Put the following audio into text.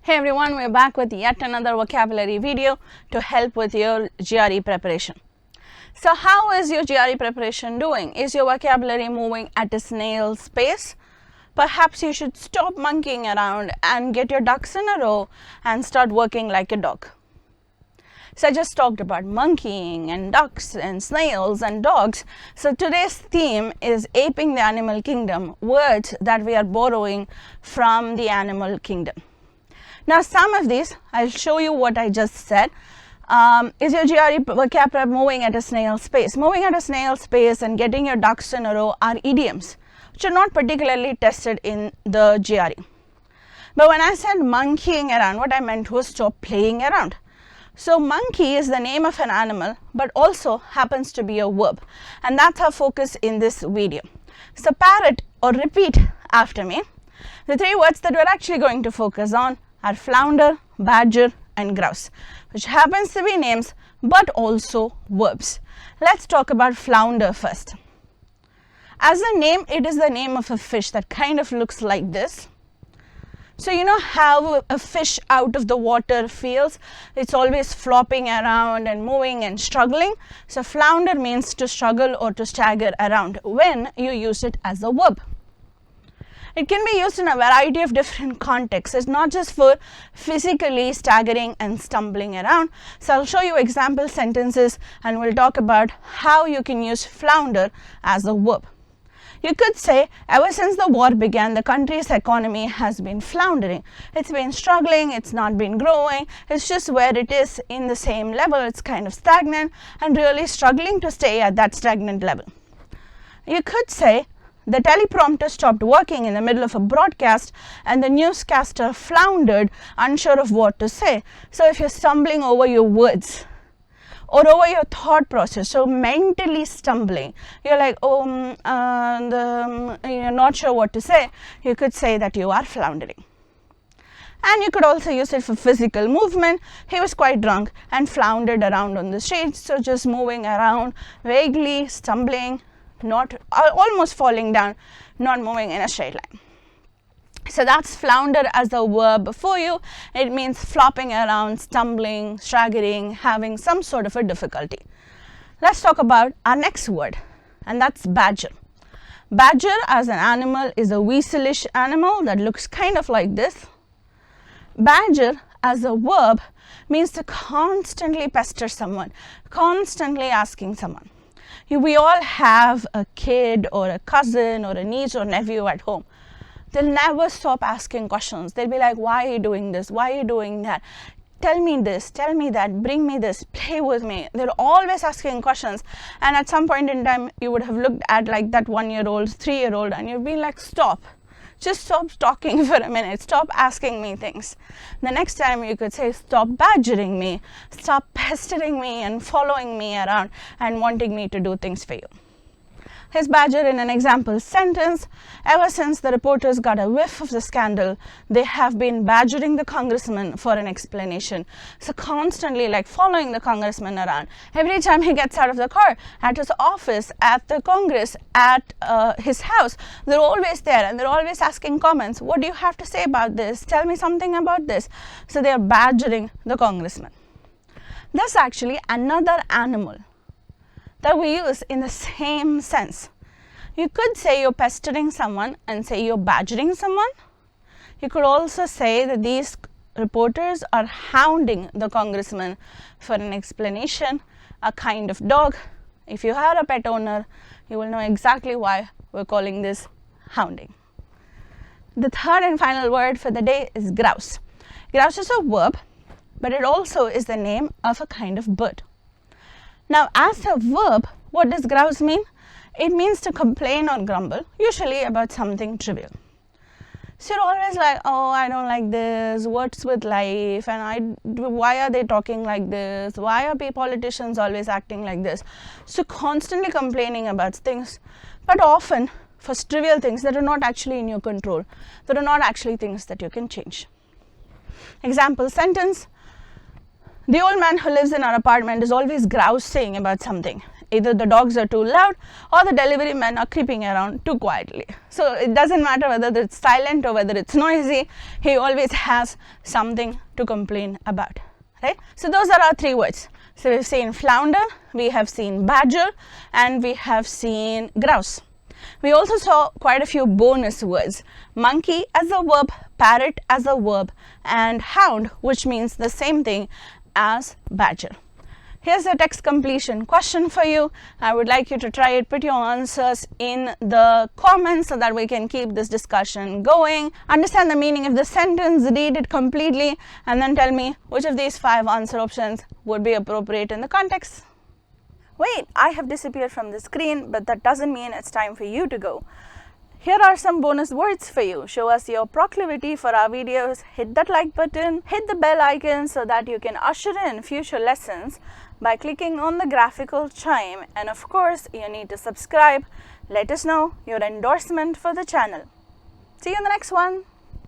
Hey everyone, we're back with yet another vocabulary video to help with your GRE preparation. So how is your GRE preparation doing? Is your vocabulary moving at a snail's pace? Perhaps you should stop monkeying around and get your ducks in a row and start working like a dog. So I just talked about monkeying and ducks and snails and dogs. So today's theme is aping the animal kingdom, words that we are borrowing from the animal kingdom. Now some of these, I'll show you what I just said. Is your GRE vocab prep moving at a snail's pace? Moving at a snail's pace and getting your ducks in a row are idioms which are not particularly tested in the GRE. But when I said monkeying around, what I meant was stop playing around. So monkey is the name of an animal but also happens to be a verb, and that's our focus in this video. So parrot or repeat after me. The three words that we're actually going to focus on are flounder, badger and grouse, which happens to be names but also verbs. Let's talk about flounder first. As a name, it is the name of a fish that kind of looks like this. So you know how a fish out of the water feels? It's always flopping around and moving and struggling. So flounder means to struggle or to stagger around when you use it as a verb. It can be used in a variety of different contexts. It's not just for physically staggering and stumbling around. So I'll show you example sentences and we'll talk about how you can use flounder as a verb. You could say, ever since the war began, the country's economy has been floundering. It's been struggling, it's not been growing, it's just where it is in the same level. It's kind of stagnant and really struggling to stay at that stagnant level. You could say, the teleprompter stopped working in the middle of a broadcast and the newscaster floundered, unsure of what to say. So if you're stumbling over your words or over your thought process, so mentally stumbling, you're like, you're not sure what to say, you could say that you are floundering. And you could also use it for physical movement. He was quite drunk and floundered around on the streets, so just moving around vaguely, stumbling, not almost falling down, not moving in a straight line. So that's flounder as a verb for you. It means flopping around, stumbling, staggering, having some sort of a difficulty. Let's talk about our next word, and that's badger. Badger as an animal is a weaselish animal that looks kind of like this. Badger as a verb means to constantly pester someone, constantly asking someone. We all have a kid or a cousin or a niece or nephew at home. They'll never stop asking questions. They'll be like, why are you doing this? Why are you doing that? Tell me this, tell me that, bring me this, play with me. They're always asking questions. And at some point in time, you would have looked at like that 1-year-old, 3-year-old, and you'd be like, stop. Just stop talking for a minute. Stop asking me things. The next time you could say, stop badgering me. Stop pestering me and following me around and wanting me to do things for you. His badger in an example sentence, ever since the reporters got a whiff of the scandal, they have been badgering the congressman for an explanation. So constantly like following the congressman around. Every time he gets out of the car, at his office, at the Congress, at his house, they're always there and they're always asking comments. What do you have to say about this? Tell me something about this. So they are badgering the congressman. There's actually another animal that we use in the same sense. You could say you're pestering someone and say you're badgering someone. You could also say that these reporters are hounding the congressman for an explanation, a kind of dog. If you are a pet owner, you will know exactly why we're calling this hounding. The third and final word for the day is grouse. Grouse is a verb, but it also is the name of a kind of bird. Now, as a verb, what does grouse mean? It means to complain or grumble, usually about something trivial. So you're always like, oh, I don't like this, what's with life, and why are they talking like this? Why are politicians always acting like this? So constantly complaining about things, but often for trivial things that are not actually in your control, that are not actually things that you can change. Example sentence. The old man who lives in our apartment is always grousing about something. Either the dogs are too loud or the delivery men are creeping around too quietly. So it doesn't matter whether it's silent or whether it's noisy, he always has something to complain about, right? So those are our 3 words. So we've seen flounder, we have seen badger, and we have seen grouse. We also saw quite a few bonus words: monkey as a verb, parrot as a verb, and hound, which means the same thing as badger. Here's a text completion question for you. I would like you to try it, put your answers in the comments so that we can keep this discussion going. Understand the meaning of the sentence, read it completely, and then tell me which of these 5 answer options would be appropriate in the context. Wait, I have disappeared from the screen, but that doesn't mean it's time for you to go. Here are some bonus words for you. Show us your proclivity for our videos, hit that like button, hit the bell icon so that you can usher in future lessons by clicking on the graphical chime, and of course you need to subscribe. Let us know your endorsement for the channel. See you in the next one.